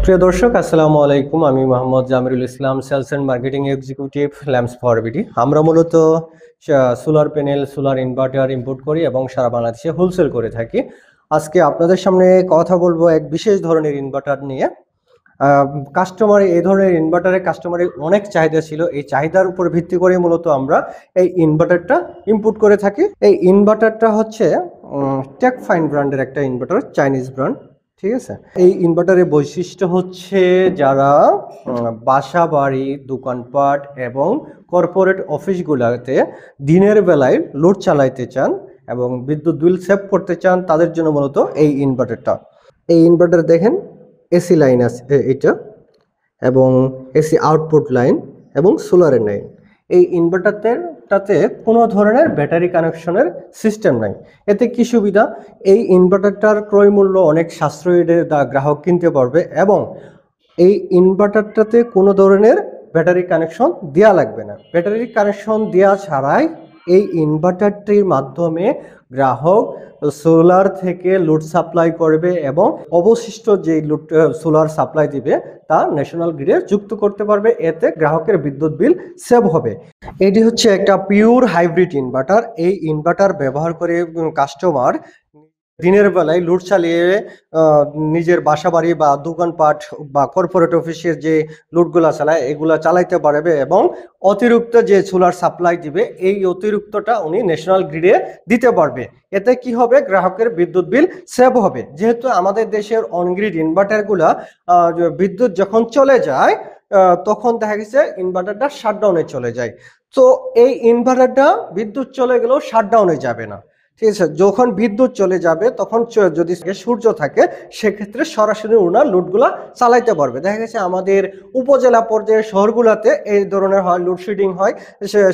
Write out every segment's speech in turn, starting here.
প্রিয় দর্শক, আসসালামু আলাইকুম। আমি Mohammad Jamirul Islam, sales and marketing executive, lamps for BD. আমরা মূলত solar panel, solar inverter import করি এবং সারা বাংলাদেশে হোলসেল করে থাকি। আজকে আপনাদের সামনে কথা বলবো এক বিশেষ ধরনের ইনভার্টার নিয়ে। কাস্টমার এই ধরনের ইনভার্টারের কাস্টমারের অনেক চাহিদা ছিল। এই চাহিদার উপর ভিত্তি করে মূলত আমরা এই ইনভার্টারটা ইম্পোর্ট করে থাকি। এই ইনভার্টারটা হচ্ছে টেকফাইন ব্র্যান্ডের একটা ইনভার্টার, চাইনিজ ব্র্যান্ড। ঠিক আছে। এই ইনভার্টারের বৈশিষ্ট্য হচ্ছে যারা বাসা বাড়ি, দোকানপাট এবং কর্পোরেট অফিসগুলোতে দিনের বেলায় লোড চালাইতে চান এবং বিদ্যুৎ বিল সেভ করতে চান, তাদের জন্য মূলত এই ইনভার্টারটা। এই ইনভার্টার দেখেন, এসি লাইন আছে এটা, এবং এসি আউটপুট লাইন এবং সোলারের লাইন। এই ইনভার্টারটাতে কোনো ধরনের ব্যাটারি কানেকশনের সিস্টেম নাই। এতে কি সুবিধা? এই ইনভার্টারটার ক্রয় মূল্য অনেক সাশ্রয়ী, গ্রাহক কিনতে পারবে এবং এই ইনভার্টারটাতে কোনো ধরনের ব্যাটারি কানেকশন দেওয়া লাগবে না। ব্যাটারি কানেকশন দেওয়া ছাড়াই এই ইনভার্টারটির মাধ্যমে গ্রাহক সোলার থেকে লোড সাপ্লাই করবে এবং অবশিষ্ট যে লোড সোলার সাপ্লাই দিবে তা ন্যাশনাল গ্রিডে যুক্ত করতে পারবে। এতে গ্রাহকের বিদ্যুৎ বিল সেভ হবে। এটি হচ্ছে একটা পিওর হাইব্রিড ইনভার্টার। এই ইনভার্টার ব্যবহার করে কাস্টমার দিনের বেলায় লোড চালিয়ে নিজের বাসা বাড়ি বা দোকানপাট বা কর্পোরেট অফিসের যে লোডগুলা চালায় এগুলা চালাইতে পারবে এবং অতিরিক্ত যে সোলার সাপ্লাই দিবে এই অতিরিক্তটা উনি ন্যাশনাল গ্রিডে দিতে পারবে। এতে কি হবে? গ্রাহকের বিদ্যুৎ বিল সেভ হবে। যেহেতু আমাদের দেশের অনগ্রিড ইনভার্টারগুলা বিদ্যুৎ যখন চলে যায় তখন দেখা গেছে ইনভার্টারটা শাটডাউনে চলে যায়। তো এই ইনভার্টারটা বিদ্যুৎ চলে গেলেও শাটডাউনে যাবে না। ঠিক আছে। যখন বিদ্যুৎ চলে যাবে তখন যদি সূর্য থাকে সেক্ষেত্রে সরাসরি ওনার লোডগুলা চালাইতে পারবে। দেখা গেছে আমাদের উপজেলা পর্যায়ে শহরগুলোতে এই ধরনের হয়, লোডশেডিং হয়।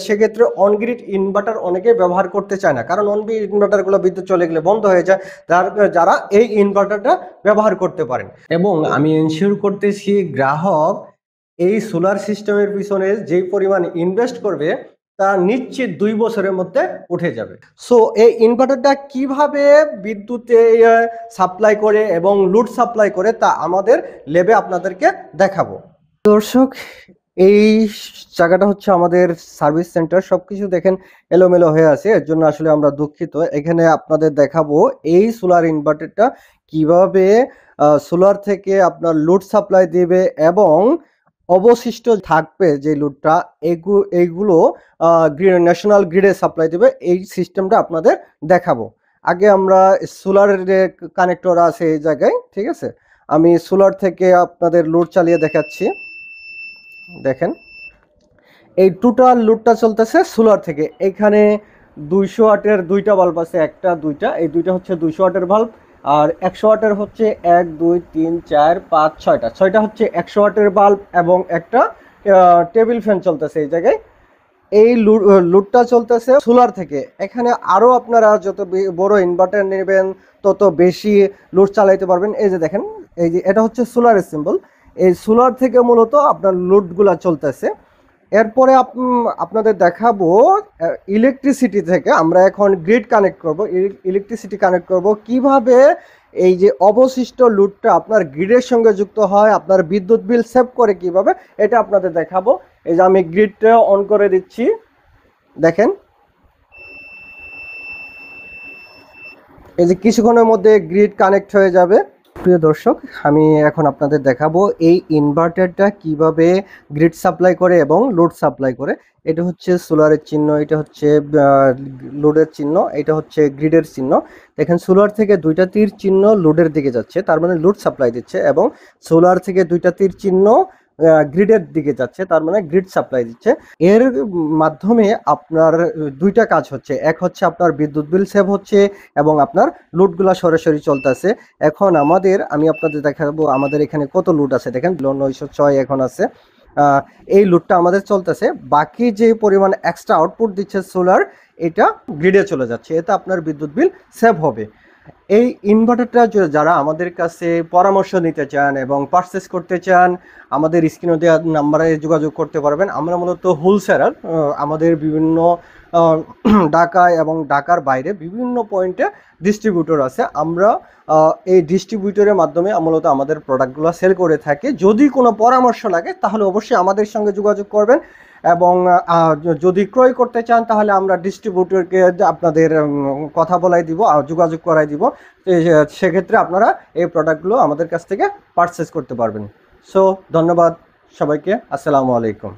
সেক্ষেত্রে অনগ্রিড ইনভার্টার অনেকে ব্যবহার করতে চায় না, কারণ অনগ্রিড ইনভার্টারগুলো বিদ্যুৎ চলে গেলে বন্ধ হয়ে যায়। যারা এই ইনভার্টারটা ব্যবহার করতে পারেন, এবং আমি এনশিওর করতেছি গ্রাহক এই সোলার সিস্টেমের পিছনে যেই পরিমাণ ইনভেস্ট করবে তা নিশ্চিত 2 বছরের মধ্যে উঠে যাবে। সো এই ইনভার্টারটা কিভাবে বিদ্যুতে সাপ্লাই করে এবং লোড সাপ্লাই করে তা আমাদের ল্যাবে আপনাদেরকে দেখাবো। দর্শক, এই জায়গাটা হচ্ছে আমাদের সার্ভিস সেন্টার। সবকিছু দেখেন এলোমেলো হয়ে আছে, এর জন্য আসলে আমরা দুঃখিত। এখানে আপনাদের দেখাবো এই সোলার ইনভার্টারটা কিভাবে সোলার থেকে আপনার লোড সাপ্লাই দেবে এবং অবশিষ্ট থাকবে যে লোডটা এইগুলো ন্যাশনাল গ্রিডে সাপ্লাই দেবে। এই সিস্টেমটা আপনাদের দেখাবো। আগে আমরা সোলারের যে কানেক্টর আছে এই জায়গায়, ঠিক আছে, আমি সোলার থেকে আপনাদের লোড চালিয়ে দেখাচ্ছি। দেখেন, এই টোটাল লোডটা চলতেছে সোলার থেকে। এখানে 200 ওয়াটের দুইটা বাল্ব আছে, একটা দুইটা, এই দুইটা হচ্ছে 200 ওয়াটের বাল্ব। আর 100 ওয়াটের হচ্ছে 1 2 3 4 5 6টা হচ্ছে 100 ওয়াটের বাল্ব এবং একটা টেবিল ফ্যান চলতেছে এই জায়গায়। এই লোডটা চলতেছে সোলার থেকে। এখানে আরো আপনারা যত বড় ইনভার্টার নেবেন তত বেশি লোড চালাইতে পারবেন। এই যে দেখেন, এই যে এটা হচ্ছে সোলারের সিম্বল। এই সোলার থেকে মূলত আপনার লোডগুলা চলতেছে। এরপরে আপনাদের দেখাবো ইলেকট্রিসিটি থেকে আমরা এখন গ্রিড কানেক্ট করব, ইলেকট্রিসিটি কানেক্ট করব। কিভাবে এই যে অবশিষ্ট লোডটা আপনার গ্রিডের সঙ্গে যুক্ত হয়, আপনার বিদ্যুৎ বিল সেভ করে কিভাবে, এটা আপনাদের দেখাবো। এই যে আমি গ্রিডটা অন করে দিচ্ছি, দেখেন এই যে কিছুক্ষণের মধ্যে গ্রিড কানেক্ট হয়ে যাবে। প্রিয় দর্শক, আমি এখন আপনাদের দেখাবো এই ইনভার্টারটা কিভাবে গ্রিড সাপ্লাই করে এবং লোড সাপ্লাই করে। এটা হচ্ছে সোলারের চিহ্ন, এটা হচ্ছে লোডের চিহ্ন, এটা হচ্ছে গ্রিডের চিহ্ন। দেখেন, সোলার থেকে দুইটা তীর চিহ্ন লোডের দিকে যাচ্ছে, তার মানে লোড সাপ্লাই দিচ্ছে, এবং সোলার থেকে দুইটা তীর চিহ্ন গ্রিডের দিকে যাচ্ছে, তার মানে গ্রিড সাপ্লাই দিচ্ছে। এর মাধ্যমে আপনার দুইটা কাজ হচ্ছে, এক হচ্ছে আপনার বিদ্যুৎ বিল সেভ হচ্ছে এবং আপনার লোডগুলা সরাসরি চলতেছে। এখন আমি আপনাদের দেখাবো আমাদের এখানে কত লোড আছে। দেখেন 906 এখন আছে। এই লোডটা আমাদের চলতেছে। বাকি যে পরিমাণ এক্সট্রা আউটপুট দিচ্ছে সোলার, এটা গ্রিডে চলে যাচ্ছে। এতে আপনার বিদ্যুৎ বিল সেভ হবে। এই ইনভার্টারটা যারা আমাদের কাছে পরামর্শ নিতে চান এবং পারচেস করতে চান, আমাদের স্ক্রিনে দেওয়া নাম্বারে যোগাযোগ করতে পারবেন। আমরা মূলত হোলসেলার, আমাদের বিভিন্ন আহ, ঢাকায় এবং ঢাকার বাইরে বিভিন্ন পয়েন্টে ডিস্ট্রিবিউটর আছে। আমরা এই ডিস্ট্রিবিউটরের মাধ্যমে মূলত আমাদের প্রোডাক্টগুলো সেল করে থাকি। যদি কোনো পরামর্শ লাগে তাহলে অবশ্যই আমাদের সঙ্গে যোগাযোগ করবেন, এবং যদি ক্রয় করতে চান তাহলে আমরা ডিস্ট্রিবিউটরকে আপনাদের কথা বলাই দিব আর যোগাযোগ করাই দিব। সেক্ষেত্রে আপনারা এই প্রোডাক্টগুলো আমাদের কাছ থেকে পারচেস করতে পারবেন। সো ধন্যবাদ সবাইকে, আসসালামু আলাইকুম।